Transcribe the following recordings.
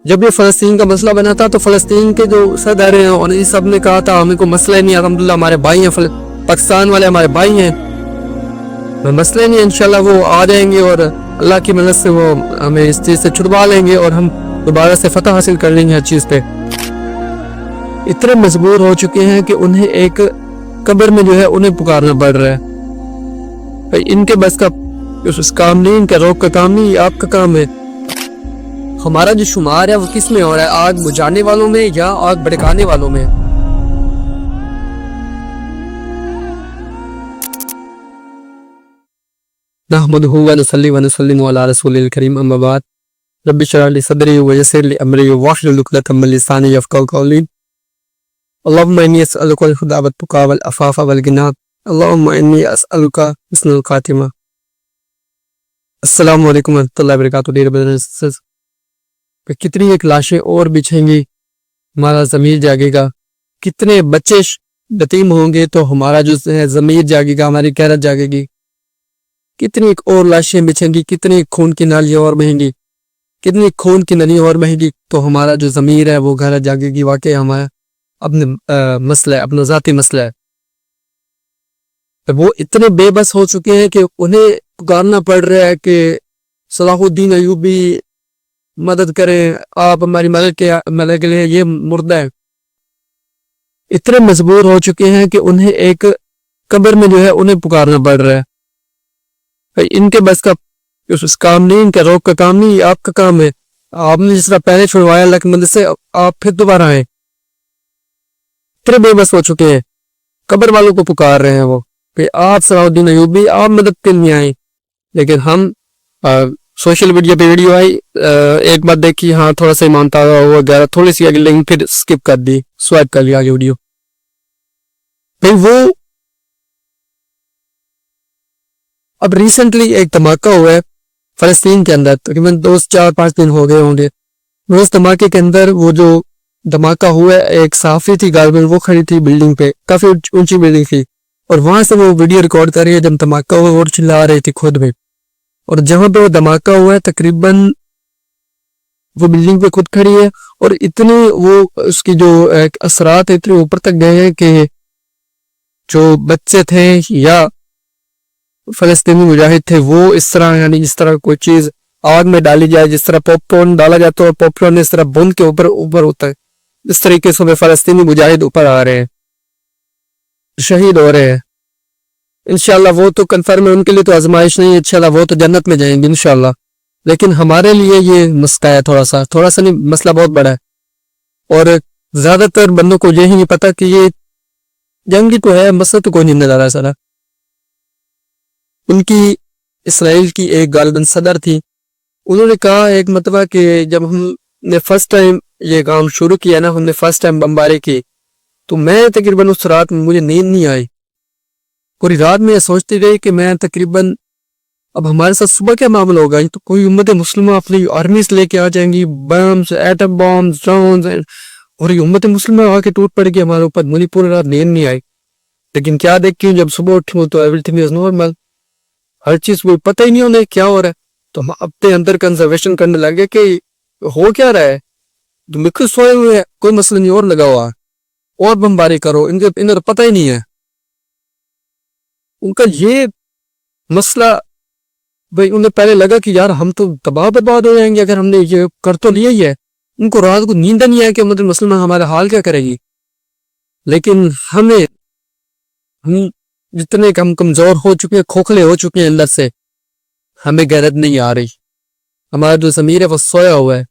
جب یہ فلسطین کا مسئلہ بنا تھا تو فلسطین کے جو صدر ہیں اور اس سب نے کہا تھا ہمیں کوئی مسئلہ نہیں، الحمدللہ ہمارے بھائی ہیں، پاکستان والے ہمارے بھائی ہیں، مسئلہ نہیں، انشاءاللہ وہ آ جائیں گے اور اللہ کی مدد سے وہ ہمیں اس چیز سے چھڑوا لیں گے اور ہم دوبارہ سے فتح حاصل کر لیں گے ہر چیز پہ۔ اتنے مجبور ہو چکے ہیں کہ انہیں ایک قبر میں جو ہے انہیں پکارنا پڑ رہا ہے۔ بھائی ان کے بس کا اس کام نہیں، ان کا روک کا کام نہیں، یہ آپ کا کام ہے۔ ہمارا جو شمار ہے وہ کس میں ہو رہا ہے؟ آگ بجھانے والوں میں یا آگ بھڑکانے والوں میں؟ نحمدہ ونصلی ونسلم علی رسول الکریم، اما بعد، رب اشرح لی صدری ویسر لی امری واحلل عقدۃ من لسانی یفقهوا قولی۔ اللهم انی اسألک الہدی والتقی والعفاف والغنی، اللهم انی اسألک حسن الخاتمہ۔ السلام علیکم ورحمۃ اللہ وبرکاتہ۔ ڈیئر برادرز اینڈ سسٹرز، کتنی ایک لاشیں اور بچھیں گی ہمارا ضمیر جاگے گا، کتنے بچے یتیم ہوں گے تو ہمارا جو ہے ضمیر جاگے گا، ہماری غیرت جاگے گی، کتنی ایک اور لاشیں بچھیں گی، کتنی خون کی نالیاں اور بہیں گی، کتنی خون کی نلی اور بہیں گی تو ہمارا جو ضمیر ہے وہ غیرت جاگے گی۔ واقعی ہمارا اپنے مسئلہ ہے، اپنا ذاتی مسئلہ ہے۔ وہ اتنے بے بس ہو چکے ہیں کہ انہیں پکارنا پڑ رہا ہے کہ صلاح الدین ایوبی مدد کریں، آپ ہماری مدد کے لیے، یہ مردہ ہے۔ اتنے مجبور ہو چکے ہیں کہ انہیں ایک قبر میں جو ہے انہیں پکارنا پڑ رہا ہے۔ ان کے بس کا اس کام نہیں، ان کا روک کا کام نہیں، یہ آپ کا کام ہے۔ آپ نے جس طرح پہلے چھڑوایا اللہ کی مدد سے، آپ پھر دوبارہ آئیں۔ اتنے بے بس ہو چکے ہیں، قبر والوں کو پکار رہے ہیں وہ کہ آپ صلاح الدین ایوبی، آپ مدد کے لیے آئیں۔ لیکن ہم سوشل میڈیا پہ ویڈیو آئی، ایک بات دیکھی، ہاں تھوڑا سا ایمان تازہ ہوا گیا، تھوڑی سی آگے، لیکن پھر سکپ کر دی، سوائپ کر لیا آگے ویڈیو۔ بھئی وہ اب ریسنٹلی ایک دھماکہ ہوا ہے فلسطین کے اندر، تقریباً 4-5 دن ہو گئے ہوں گے۔ اس دھماکے کے اندر وہ جو دھماکہ ہوا ہے، ایک صحافی تھی غالباً، وہ کھڑی تھی بلڈنگ پہ، کافی اونچی بلڈنگ تھی، اور وہاں سے وہ ویڈیو ریکارڈ کر رہی ہے جب دھماکہ ہوا، اور چلا رہی تھی خود بھی۔ اور جہاں پہ وہ دھماکہ ہوا ہے تقریباً وہ بلڈنگ پہ خود کھڑی ہے، اور اتنے وہ اس کی جو اثرات اتنے اوپر تک گئے ہیں کہ جو بچے تھے یا فلسطینی مجاہد تھے وہ اس طرح، یعنی جس طرح کوئی چیز آگ میں ڈالی جائے، جس طرح پاپ کارن ڈالا جاتا ہے، پاپ کارن اس طرح بند کے اوپر ہوتا ہے، اس طریقے سے فلسطینی مجاہد اوپر آ رہے ہیں، شہید ہو رہے ہیں۔ انشاءاللہ وہ تو کنفرم ہے، ان کے لیے تو آزمائش نہیں ہے، انشاءاللہ وہ تو جنت میں جائیں گے انشاءاللہ۔ لیکن ہمارے لیے یہ مسئلہ ہے، تھوڑا سا نہیں، مسئلہ بہت بڑا ہے، اور زیادہ تر بندوں کو یہی نہیں پتا کہ یہ جنگی تو ہے، مسئلہ تو کوئی نہیں نظر آ رہا۔ ان کی اسرائیل کی ایک غالباً صدر تھی، انہوں نے کہا ایک مرتبہ کہ جب ہم نے فرسٹ ٹائم یہ کام شروع کیا نا، ہم نے فرسٹ ٹائم بمباری کی، تو میں تقریباً اس رات میں مجھے نیند نہیں آئی، پوری رات میں سوچتی رہی کہ میں تقریباً اب ہمارے ساتھ صبح کیا معاملہ ہوگا، تو کوئی امت مسلمہ اپنی آرمیز لے کے آ جائیں گی، بمز، ایٹم بمز، ڈرونز، اور یہ امت مسلمہ آ کے ٹوٹ پڑے گی ہمارے اوپر۔ مجھے پوری رات نیند نہیں آئی، لیکن کیا دیکھتی ہوں جب صبح اٹھی ہوں تو ایوری تھنگ از نارمل، ہر چیز کوئی پتہ ہی نہیں ہونے کیا ہو رہا ہے۔ تو ہم اپنے اندر کنزرویشن کرنے لگے کہ ہو کیا رہا ہے، تم بالکل سوئے ہوئے ہیں، کوئی مسئلہ نہیں، اور لگا ہوا، اور بمباری کرو، انہیں پتہ ہی نہیں ہے۔ ان کا یہ مسئلہ، بھئی انہیں پہلے لگا کہ یار ہم تو تباہ برباد ہو جائیں گے اگر ہم نے یہ کر تو لیا ہی ہے۔ ان کو رات کو نیند نہیں ہے کہ امت مسلمہ ہمارا حال کیا کرے گی۔ لیکن ہم جتنے ہم کمزور ہو چکے ہیں، کھوکھلے ہو چکے ہیں اندر سے، ہمیں غیرت نہیں آ رہی، ہمارا جو ضمیر ہے وہ سویا ہوا ہے۔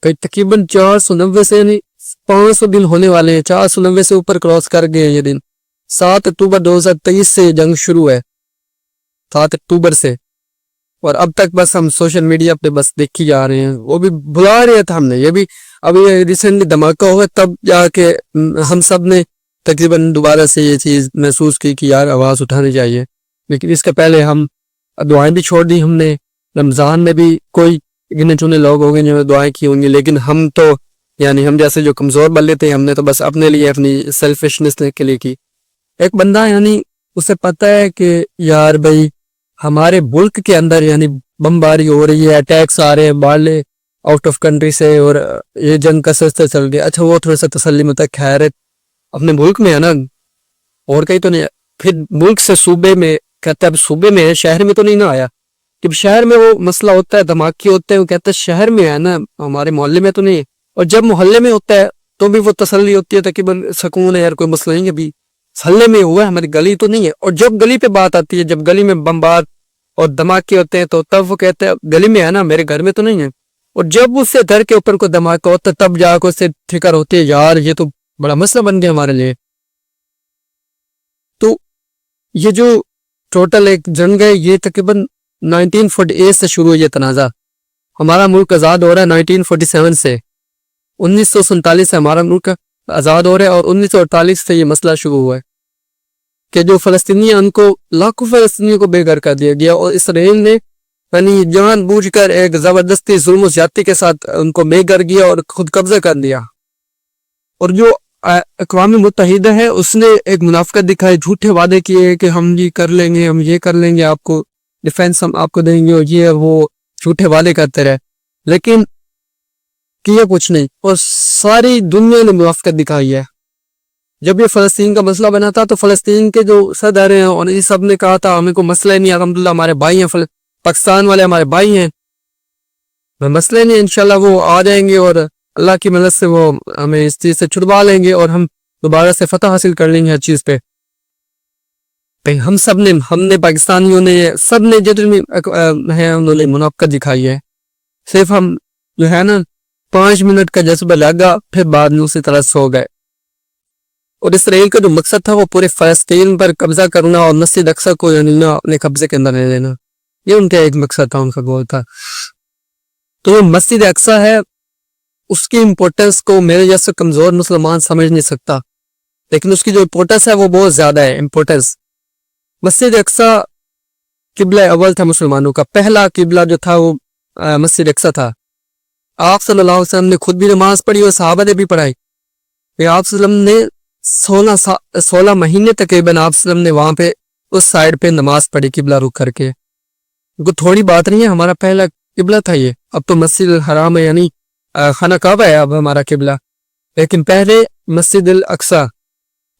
کئی تقریباً 490 سے یعنی 500 دن ہونے والے ہیں، 490 سے اوپر کراس کر گئے ہیں یہ دن۔ 7 اکتوبر 2023 سے جنگ شروع ہے، 7 اکتوبر سے، اور اب تک بس ہم سوشل میڈیا پہ بس دیکھی جا رہے ہیں، وہ بھی بلا رہے تھے ہم نے، یہ بھی ابھی ریسنٹلی دھماکہ ہوا تب جا کے ہم سب نے تقریباً دوبارہ سے یہ چیز محسوس کی کہ یار آواز اٹھانی چاہیے۔ لیکن اس کے پہلے ہم دعائیں بھی چھوڑ دی ہم نے، رمضان میں بھی کوئی گنے چنے لوگ ہوں گے جنہوں نے دعائیں کی ہوں گی، لیکن ہم تو یعنی ہم جیسے جو کمزور بندے تھے، ہم نے تو بس اپنے لیے، اپنی سیلفشنس کے لیے کی۔ ایک بندہ یعنی اسے پتہ ہے کہ یار بھائی ہمارے ملک کے اندر یعنی بمباری ہو رہی ہے، اٹیکس آ رہے ہیں، آؤٹ آف کنٹری سے اور یہ جنگ کا سلسلہ چل گیا. اچھا وہ تھوڑا سا تسلی میں تھا. خیر اپنے ملک میں ہے نا, اور کہیں تو نہیں. پھر ملک سے صوبے میں کہتا ہے, اب صوبے میں ہے, شہر میں تو نہیں نہ آیا. جب شہر میں وہ مسئلہ ہوتا ہے, دھماکے ہوتے ہیں, وہ کہتا ہے شہر میں ہے نا, ہمارے محلے میں تو نہیں ہے. اور جب محلے میں ہوتا ہے تو بھی وہ تسلی ہوتی ہے تقریباً سکون ہے, یار کوئی مسئلہ نہیں ہے, ابھی محلے میں ہوا ہے, ہماری گلی تو نہیں ہے. اور جب گلی پہ بات آتی ہے, جب گلی میں بمبار اور دھماکے ہوتے ہیں, تو تب وہ کہتا ہے گلی میں ہے نا, میرے گھر میں تو نہیں ہے. اور جب اس سے گھر کے اوپر کوئی دھماکہ ہوتا ہے, تب جا کے اس سے فکر ہوتی ہے, یار یہ تو بڑا مسئلہ بن گیا ہمارے لیے. تو یہ جو ٹوٹل ایک جنگ ہے, یہ تقریباً 1948 سے شروع ہوئی ہے تنازع. ہمارا ملک آزاد ہو رہا ہے 1947 سے. 1947 سے ہمارا ملک آزاد ہو رہا ہے, اور 1948 سے یہ مسئلہ شروع ہوا ہے کہ جو فلسطینی ہیں ان کو, لاکھوں فلسطینیوں کو بے گھر کر دیا گیا, اور اسرائیل نے یعنی جان بوجھ کر ایک زبردستی ظلم و زیادتی کے ساتھ ان کو بے گھر کیا اور خود قبضہ کر دیا. اور جو اقوام متحدہ ہے اس نے ایک منافقت دکھائی, جھوٹے وعدے کیے کہ ہم یہ کر لیں گے, ہم یہ کر لیں گے, آپ کو ڈیفینس ہم آپ کو دیں گے, اور یہ وہ جھوٹے وعدے کرتے رہے, لیکن کیا کچھ نہیں. اور ساری دنیا نے منافقت دکھائی ہے. جب یہ فلسطین کا مسئلہ بنا تھا تو فلسطین کے جو صدر ہیں اور یہ سب نے کہا تھا ہمیں کوئی مسئلہ نہیں, الحمدللہ ہمارے بھائی ہیں, پاکستان والے ہمارے بھائی ہیں, مسئلہ نہیں, انشاءاللہ وہ آ جائیں گے اور اللہ کی مدد سے وہ ہمیں اس چیز سے چھڑوا لیں گے, اور ہم دوبارہ سے فتح حاصل کر لیں گے ہر چیز پہ. ہم نے پاکستانیوں نے, سب نے جتنے ہیں انہوں نے منافقت دکھائی ہے. صرف ہم جو ہے نا 5 منٹ کا جذبہ لگا, پھر بعد میں اسی طرح سو گئے. اور اسرائیل کا جو مقصد تھا وہ پورے فلسطین پر قبضہ کرنا اور مسجد اقصی کو یعنی اپنے قبضے کے اندر لے لینا, یہ ان کا ایک مقصد تھا, ان کا گول تھا. تو مسجد اقصی ہے, اس کی امپورٹنس کو میرے جیسے کمزور مسلمان سمجھ نہیں سکتا, لیکن اس کی جو امپورٹنس ہے وہ بہت زیادہ ہے. امپورٹنس مسجد اقصی قبلہ اول تھا مسلمانوں کا, پہلا قبلہ جو تھا وہ مسجد اقصی تھا. آپ صلی اللہ علیہ وسلم نے خود بھی نماز پڑھی اور صحابہ نے بھی پڑھائی. آپ صلی اللہ علیہ وسلم نے 16 مہینے تقریباً آپ صلی اللہ علیہ وسلم نے وہاں پہ اس سائڈ پہ نماز پڑھی قبلہ رخ کر کے. کوئی تھوڑی بات نہیں ہے, ہمارا پہلا قبلہ تھا یہ. اب تو مسجد الحرام ہے یعنی خانہ کعبہ ہے اب ہمارا قبلہ, لیکن پہلے مسجد الاقصی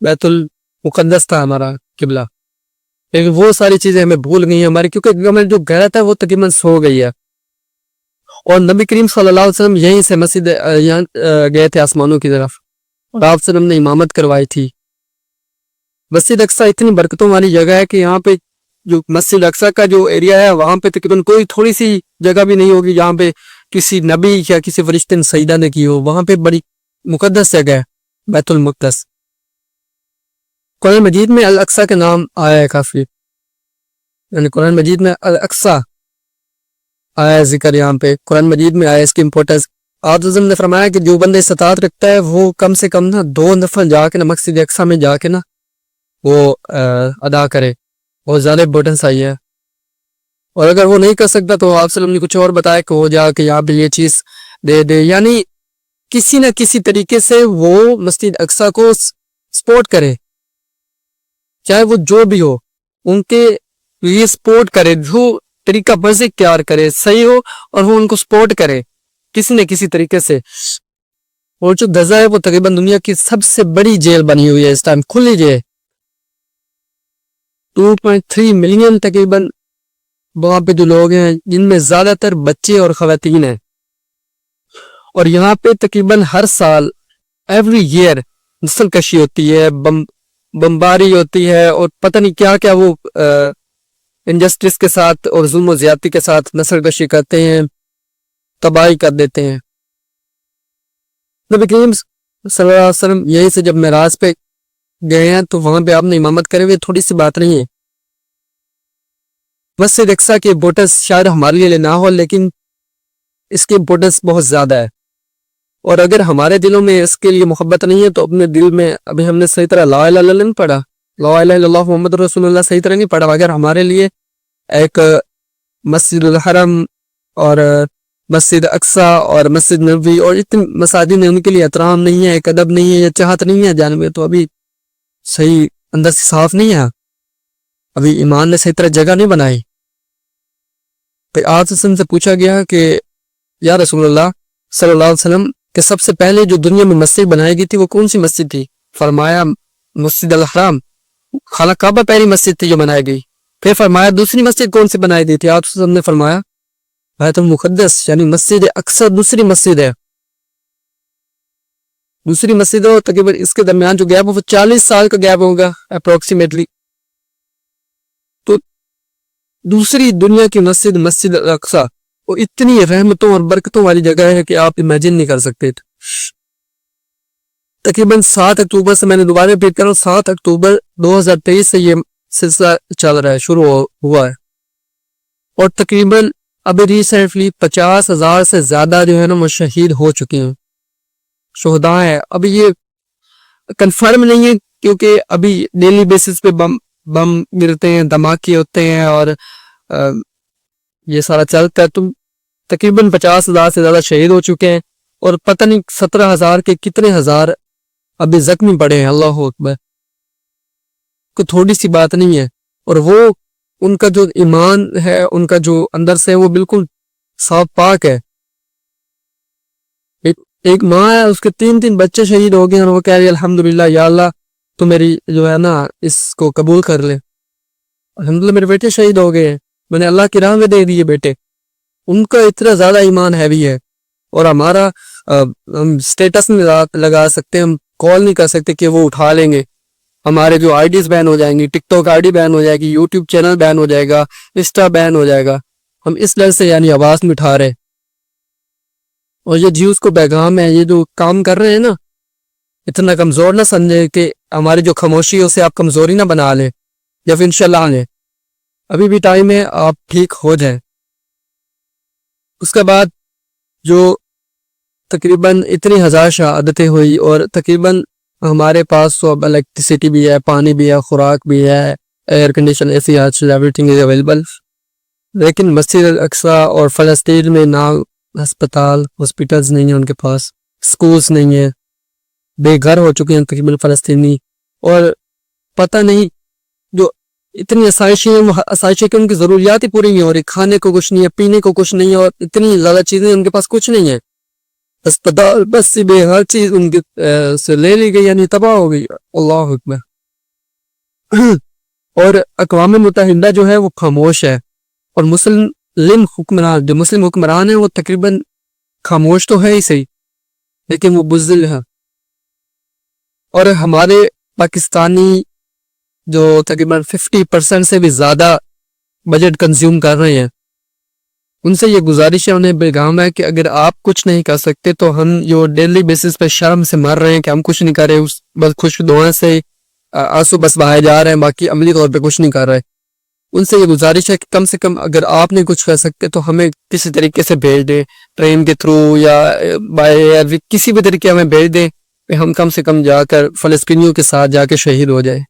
بیت المقدس تھا ہمارا قبلہ. لیکن وہ ساری چیزیں ہمیں بھول گئی ہیں ہماری, کیونکہ ہمیں جو غیرت ہے وہ تقریباً سو گئی ہے. اور نبی کریم صلی اللہ علیہ وسلم یہیں سے مسجد یہاں گئے تھے آسمانوں کی طرف, اور آپ صلی اللہ علیہ وسلم نے امامت کروائی تھی. مسجد اقصی اتنی برکتوں والی جگہ ہے کہ یہاں پہ جو مسجد اقصی کا جو ایریا ہے وہاں پہ تقریباً کوئی تھوڑی سی جگہ بھی نہیں ہوگی جہاں پہ کسی نبی یا کسی فرشتے نے سجدہ نے کی ہو. وہاں پہ بڑی مقدس جگہ ہے بیت المقدس. قرآن مجید میں الاقصی کا نام آیا ہے کافی, یعنی قرآن مجید میں الاقصی آیا ہے ذکر, یہاں پہ قرآن مجید میں آیا اس کی امپورٹنس. آپ نے فرمایا کہ جو بندے استطاعت رکھتا ہے وہ کم سے کم نا 2 نفل جا کے نا مسجد اقصی میں جا کے نا وہ ادا کرے, بہت زیادہ امپورٹنس آئی ہے. اور اگر وہ نہیں کر سکتا تو آپ صلی اللہ علیہ وسلم نے کچھ اور بتایا کہ وہ جا کے یہاں پہ یہ چیز دے دے, یعنی کسی نہ کسی طریقے سے وہ مسجد اقصی کو سپورٹ کرے, چاہے وہ جو بھی ہو, ان کے یہ سپورٹ کرے, جو طریقہ مرضی اختیار کرے صحیح ہو, اور وہ ان کو سپورٹ کرے کسی نہ کسی طریقے سے. اور جو غزہ ہے وہ تقریباً دنیا کی سب سے بڑی جیل بنی ہوئی ہے اس ٹائم, کھلی جیل. 2.3 ملین تقریباً وہاں پہ جو لوگ ہیں, جن میں زیادہ تر بچے اور خواتین ہیں. اور یہاں پہ تقریباً ہر سال ایوری ایئر نسل کشی ہوتی ہے, بمباری ہوتی ہے, اور پتہ نہیں کیا کیا وہ انجسٹس کے ساتھ اور ظلم و زیادتی کے ساتھ نسل کشی کرتے ہیں, تباہی کر دیتے ہیں. نبی کریم صلی اللہ علیہ وسلم یہی سے جب معراج پہ گئے ہیں تو وہاں پہ آپ نے امامت کرے ہوئے, تھوڑی سی بات نہیں ہے. مسجد اقصی کی امپورٹنس شاید ہمارے لیے نہ ہو, لیکن اس کی امپورٹنس بہت زیادہ ہے. اور اگر ہمارے دلوں میں اس کے لیے محبت نہیں ہے تو اپنے دل میں, ابھی ہم نے صحیح طرح لا الہ الا اللہ نہیں پڑھا, لا الہ الا اللہ محمد رسول اللہ صحیح طرح نہیں پڑھا. اگر ہمارے لیے ایک مسجد الحرم اور مسجد اقصی اور مسجد نبوی اور اتنی مساجد نے ان کے لیے احترام نہیں ہے, ایک ادب نہیں ہے یا چاہت نہیں ہے جانب میں, تو ابھی صحیح اندر سے صاف نہیں ہے, ابھی ایمان نے صحیح طرح جگہ نہیں بنائی. پھر آپ سے پوچھا گیا کہ یا رسول اللہ صلی اللہ علیہ وسلم کہ سب سے پہلے جو دنیا میں مسجد بنائی گئی تھی وہ کون سی مسجد تھی؟ فرمایا مسجد الحرام، خانہ کعبہ پہلی مسجد تھی جو بنائی گئی. پھر فرمایا دوسری مسجد کون سی بنائی گئی تھی؟ آپ صلی اللہ علیہ وسلم نے فرمایا بیت المقدس یعنی مسجد اقصی دوسری مسجد ہے. دوسری مسجد ہو تقریباً اس کے درمیان جو گیپ ہو وہ 40 سال کا گیپ ہوگا اپروکسیمیٹلی. تو دوسری دنیا کی مسجد مسجد الاقصی وہ اتنی رحمتوں اور برکتوں والی جگہ ہے کہ آپ امیجن نہیں کر سکتے. تقریباً 7 اکتوبر سے میں نے دوبارہ ریپیٹ کر رہا ہوں 7 اکتوبر 2023 سے یہ سلسلہ چل رہا ہے، شروع ہوا ہے. اور تقریباً ابھی ریسنٹلی 50,000 سے زیادہ جو ہے نا وہ شہید ہو چکے ہیں، شہداء ہیں. ابھی یہ کنفرم نہیں ہے کیونکہ ابھی ڈیلی بیسس پہ بم گرتے ہیں، دھماکے ہوتے ہیں اور یہ سارا چلتا ہے. تو تقریباً 50,000 سے زیادہ شہید ہو چکے ہیں اور پتہ نہیں 17,000 کے کتنے ہزار ابھی زخمی پڑے ہیں. اللہ اکبر، کوئی تھوڑی سی بات نہیں ہے. اور وہ ان کا جو ایمان ہے، ان کا جو اندر سے وہ بالکل صاف پاک ہے. ایک ماں ہے، اس کے 3 بچے شہید ہو گئے اور وہ کہہ رہی ہے الحمدللہ یا اللہ تو میری جو ہے نا اس کو قبول کر لے. الحمدللہ میرے بیٹے شہید ہو گئے ہیں، میں نے اللہ کی راہ میں دے دیے بیٹے. ان کا اتنا زیادہ ایمان ہیوی ہے. اور ہمارا ہم سٹیٹس نہیں لگا سکتے، ہم کال نہیں کر سکتے کہ وہ اٹھا لیں گے. ہمارے جو آئی ڈیز بین ہو جائیں گی، ٹک ٹاک آئی ڈی بین ہو جائے گی، یوٹیوب چینل بین ہو جائے گا، انسٹا بین ہو جائے گا. ہم اس ڈر سے یعنی آواز میں اٹھا رہے. اور یہ جیوز کو پیغام ہے، یہ جو کام کر رہے ہیں نا اتنا کمزور نہ سمجھے کہ ہماری جو خاموشی ہے اسے آپ کمزوری نہ بنا لیں یا پھر انشاءاللہ لیں. ابھی بھی ٹائم ہے، آپ ٹھیک ہو جائیں. اس کے بعد جو تقریباً اتنی ہزار شہادتیں ہوئی اور تقریباً ہمارے پاس تو اب الیکٹریسٹی بھی ہے، پانی بھی ہے، خوراک بھی ہے، ایئر کنڈیشن ایسی ایوری تھنگ از اویلیبل. لیکن مسجد الاقصی اور فلسطین میں نہ ہسپتال ہاسپٹلز نہیں ہیں، ان کے پاس سکولز نہیں ہیں، بے گھر ہو چکے ہیں تقریباً فلسطینی. اور پتہ نہیں جو اتنی آسائشیں ہیں وہ آسائشیں کہ ان کی ضروریات ہی پوری نہیں ہو رہی. کھانے کو کچھ نہیں ہے، پینے کو کچھ نہیں ہے، اور اتنی زیادہ چیزیں ان کے پاس کچھ نہیں ہے. اسپتال بس بے ہر چیز ان کے سے لے لی گئی، یعنی تباہ ہو گئی. اللہ اکبر. اور اقوام متحدہ جو ہے وہ خاموش ہے اور مسلم حکمران ہیں وہ تقریباً خاموش تو ہے ہی صحیح لیکن وہ بزدل ہے. اور ہمارے پاکستانی جو تقریباً 50% سے بھی زیادہ بجٹ کنزیوم کر رہے ہیں، ان سے یہ گزارش ہے، انہیں پیغام ہے کہ اگر آپ کچھ نہیں کر سکتے تو ہم جو ڈیلی بیسس پہ شرم سے مر رہے ہیں کہ ہم کچھ نہیں کر رہے، بس خوش دعائیں سے آنسو بس بہائے جا رہے ہیں، باقی عملی طور پہ کچھ نہیں کر رہے. ان سے یہ گزارش ہے کہ کم سے کم اگر آپ نے کچھ کر سکتے تو ہمیں کسی طریقے سے بھیج دیں، ٹرین کے تھرو یا بائی ایئر، کسی بھی طریقے ہمیں بھیج دیں کہ ہم کم سے کم جا کر فلسطینیوں کے ساتھ جا کے شہید ہو جائیں.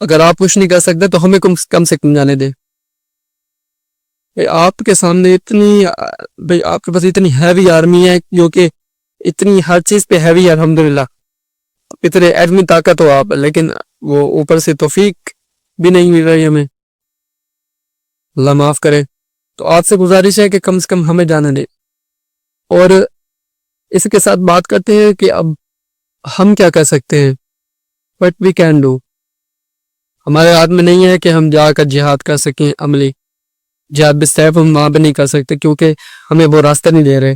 اگر آپ کچھ نہیں کر سکتے تو ہمیں کم سے کم جانے دیں. آپ کے سامنے آپ کے پاس اتنی ہیوی آرمی ہے جو کہ اتنی ہر چیز پہ ہیوی ہے، الحمدللہ اتنے ایٹمی طاقت ہو آپ، لیکن وہ اوپر سے توفیق بھی نہیں مل رہی ہمیں، اللہ معاف کرے. تو آپ سے گزارش ہے کہ کم سے کم ہمیں جانے دیں. اور اس کے ساتھ بات کرتے ہیں کہ اب ہم کیا کر سکتے ہیں، what we can do. ہمارے ہاتھ میں نہیں ہے کہ ہم جا کر جہاد کر سکیں عملی. جہاد بالسیف ہم وہاں پہ نہیں کر سکتے کیونکہ ہمیں وہ راستہ نہیں دے رہے،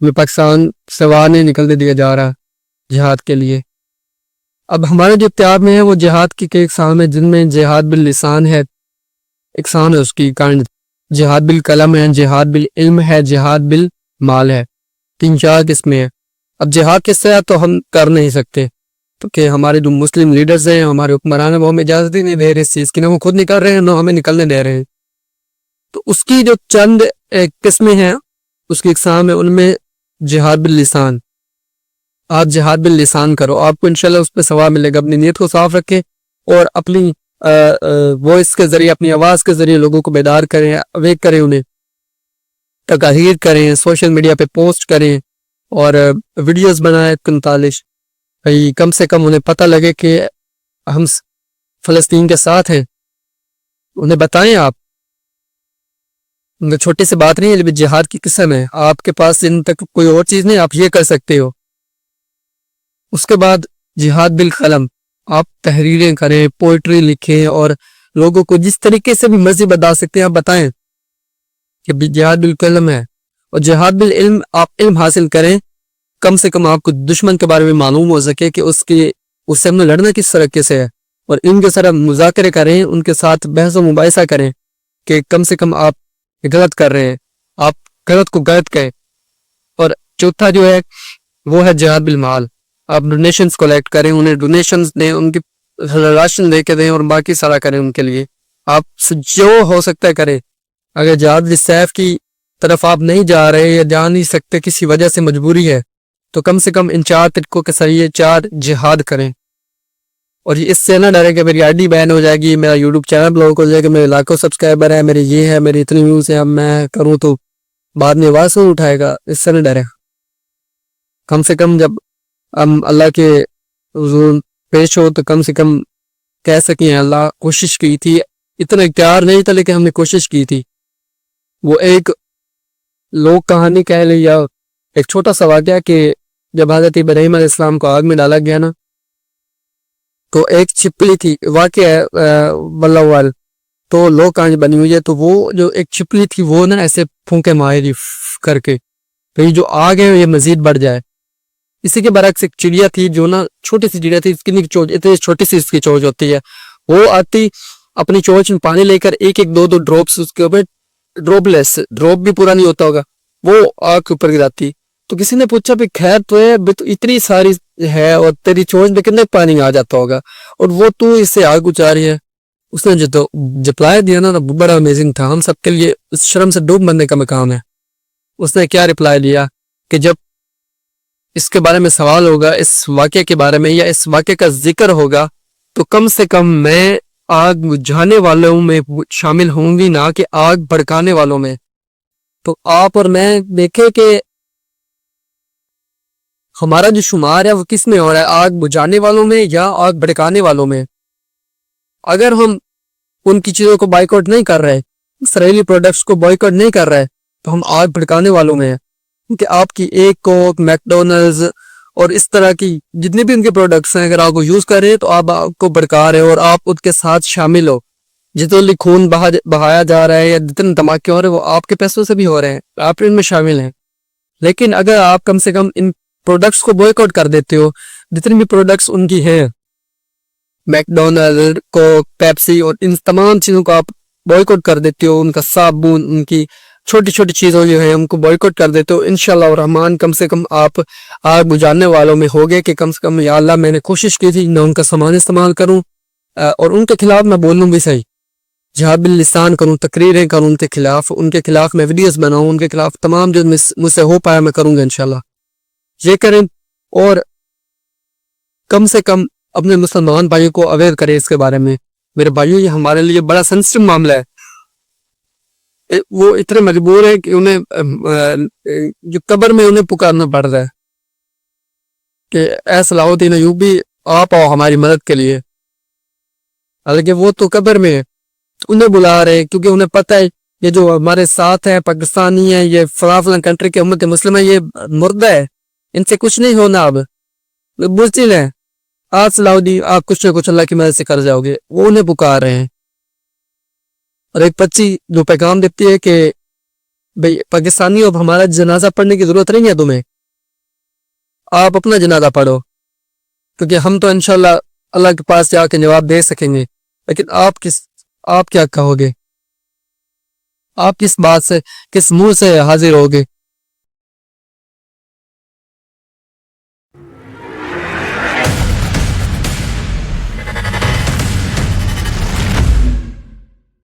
ہمیں پاکستان سے باہر نہیں نکلنے دیا جا رہا جہاد کے لیے. اب ہمارے جو اختیار میں ہے وہ جہاد کی کئی اقسام ہے، جن میں جہاد باللسان ہے، اقسام ہے اس کی کارن، جہاد بالقلم ہے، جہاد بالعلم ہے، جہاد بالمال ہے، 3-4 قسمیں ہیں. اب جہاد کے ساتھ تو ہم کر نہیں سکتے کہ ہمارے جو مسلم لیڈرز ہیں، ہمارے حکمران ہیں، وہ ہمیں اجازت ہی نہیں دے رہے اس چیز کی، نہ وہ خود نکل رہے ہیں نہ ہمیں نکلنے دے رہے ہیں. تو اس کی جو چند قسمیں ہیں، اس کی اقسام ہے، ان میں جہاد باللسان. آپ جہاد باللسان کرو، آپ کو انشاءاللہ اس پہ ثواب ملے گا. اپنی نیت کو صاف رکھیں اور اپنی وائس کے ذریعے، اپنی آواز کے ذریعے لوگوں کو بیدار کریں، اویک کریں، انہیں تقاریر کریں، سوشل میڈیا پہ پوسٹ کریں اور ویڈیوز بنائیں 45 کم سے کم انہیں پتہ لگے کہ ہم فلسطین کے ساتھ ہیں. انہیں بتائیں آپ چھوٹی سی بات نہیں ہے، جہاد کی قسم ہے. آپ کے پاس ان تک کوئی اور چیز نہیں، آپ یہ کر سکتے ہو. اس کے بعد جہاد بالقلم، آپ تحریریں کریں، پوئٹری لکھیں اور لوگوں کو جس طریقے سے بھی مرضی بتا سکتے ہیں آپ بتائیں کہ جہاد بالقلم ہے. اور جہاد بالعلم، آپ علم حاصل کریں، کم سے کم آپ کو دشمن کے بارے میں معلوم ہو سکے کہ اس سے ہم نے لڑنا کس طریقے سے ہے. اور ان کے ساتھ مذاکرے کریں، ان کے ساتھ بحث و مباحثہ کریں کہ کم سے کم آپ غلط کر رہے ہیں، آپ غلط کو غلط کہیں. اور چوتھا جو ہے وہ ہے جہاد بالمال. آپ ڈونیشنز کلیکٹ کریں، انہیں ڈونیشنز دیں، ان کی راشن لے کے دیں اور باقی سارا کریں ان کے لیے. آپ جو ہو سکتا ہے کریں. اگر جہاد بالسیف کی طرف آپ نہیں جا رہے یا جا نہیں سکتے، کسی وجہ سے مجبوری ہے، تو کم سے کم ان 4 طریقوں کے ذریعے 4 جہاد کریں. اور اس سے نہ ڈرے کہ میری آئی ڈی بین ہو جائے گی، میرا یوٹیوب چینل بلاک ہو جائے گا، میرے لاکھوں سبسکرائبر ہیں، میرے یہ ہے، میری اتنی ویوز ہیں، اب میں کروں تو بعد میں آواز نہیں اٹھائے گا. اس سے نہ ڈرے. کم سے کم جب ہم اللہ کے حضور پیش ہو تو کم سے کم کہہ سکیں اللہ کوشش کی تھی. اتنا اختیار نہیں تھا لیکن ہم نے کوشش کی تھی. وہ ایک لوک کہانی کہہ لی یا ایک چھوٹا سا واقعہ کہ جب حضرت ابراہیم علیہ السلام کو آگ میں ڈالا گیا نا، تو ایک چھپلی تھی، واقعہ ہے واللہ وال، تو لوک کہانی بنی ہوئی ہے. تو وہ جو ایک چھپلی تھی وہ نا ایسے پھونکے ماری کر کے تو یہ جو آگ ہے یہ مزید بڑھ جائے. اسی کے برعکس ایک چڑیا تھی جو نا چھوٹی سی چڑیا تھی، اتنی چھوٹی سی اس کی چونچ ہوتی ہے، وہ آتی اپنی چونچ میں پانی لے کر ایک ایک 2 ڈراپس اس کے اوپر، ڈراپ بھی پورا نہیں ہوتا ہوگا، وہ آگ کے اوپر گراتی. تو کسی نے پوچھا بھی خیر تو ہے، اتنی ساری ہے اور تیری چونچ میں کتنے پانی آ جاتا ہوگا اور وہ تو اس سے آگ اچا رہی ہے. اس نے جو رپلائی دیا نا بڑا امیزنگ تھا، ہم سب کے لیے اس شرم سے ڈوب مرنے کا مقام ہے. اس نے کیا رپلائی دیا کہ جب اس کے بارے میں سوال ہوگا، اس واقعے کے بارے میں یا اس واقعے کا ذکر ہوگا، تو کم سے کم میں آگ بجھانے والوں میں شامل ہوں گی، نہ کہ آگ بھڑکانے والوں میں. تو آپ اور میں دیکھیں کہ ہمارا جو شمار ہے وہ کس میں ہو رہا ہے، آگ بجھانے والوں میں یا آگ بھڑکانے والوں میں. اگر ہم ان کی چیزوں کو بائیکاٹ نہیں کر رہے، اسرائیلی پروڈکٹس کو بائیکاٹ نہیں کر رہے، تو ہم آگ بھڑکانے والوں میں ہیں. کیونکہ آپ کی ایک کوک، میکڈونلڈز اور اس طرح کی جتنے بھی ان کے پروڈکٹس ہیں، اگر آپ کو یوز کر رہے ہیں تو آپ کو بھڑکا رہے ہو اور آپ ان کے ساتھ شامل ہو. جتنے خون بہایا جا رہا ہے یا جتنے دھماکے ہو رہے ہیں وہ آپ کے پیسوں سے بھی ہو رہے ہیں، آپ ان میں شامل ہیں. لیکن اگر آپ کم سے کم ان پروڈکٹس کو بوائکاٹ کر دیتے ہو، جتنے بھی پروڈکٹس ان کی ہیں، میکڈونلڈ، کوک، پیپسی اور ان تمام چیزوں کو آپ بوائکاٹ کر دیتے ہو، ان کا صابن، ان کی چھوٹی چھوٹی چیزوں جو ہیں ان کو بوائکاٹ کر دیتے ہو، انشاءاللہ الرحمن کم سے کم آپ آگ بجھانے والوں میں ہوگے کہ کم سے کم یا اللہ میں نے کوشش کی تھی نہ ان کا سامان استعمال کروں اور ان کے خلاف میں بولوں بھی صحیح، جہاد باللسان کروں، تقریریں کروں ان کے خلاف میں ویڈیوز بناؤں، ان کے خلاف تمام جو مجھ سے ہو پایا میں کروں گا انشاءاللہ. یہ کریں اور کم سے کم اپنے مسلمان بھائیوں کو اویئر کریں اس کے بارے میں. میرے بھائیوں یہ ہمارے لیے بڑا سینسٹیو معاملہ ہے. وہ اتنے مجبور ہے کہ انہیں جو قبر میں انہیں پکارنا پڑ رہا ہے کہ اے صلاح الدین ایوبی آپ آؤ ہماری مدد کے لیے، حالانکہ وہ تو قبر میں ہے. انہیں بلا رہے کیونکہ انہیں پتہ ہے یہ جو ہمارے ساتھ ہے پاکستانی ہے، یہ فلاں کنٹری کے امت مسلم ہے، یہ مردہ ہے، ان سے کچھ نہیں ہونا. اب بزدل ہے، آپ صلاح الدین آپ کچھ نہ کچھ اللہ کی مدد سے کر جاؤ گے، وہ انہیں پکار رہے ہیں. اور ایک پرچی جو پیغام دیتی ہے کہ بھئی پاکستانی اب ہمارا جنازہ پڑھنے کی ضرورت نہیں ہے تمہیں، آپ اپنا جنازہ پڑھو، کیونکہ ہم تو انشاءاللہ اللہ کے پاس جا کے جواب دے سکیں گے. لیکن آپ کیا کہو گے؟ آپ کس بات سے، کس منہ سے حاضر ہوگے؟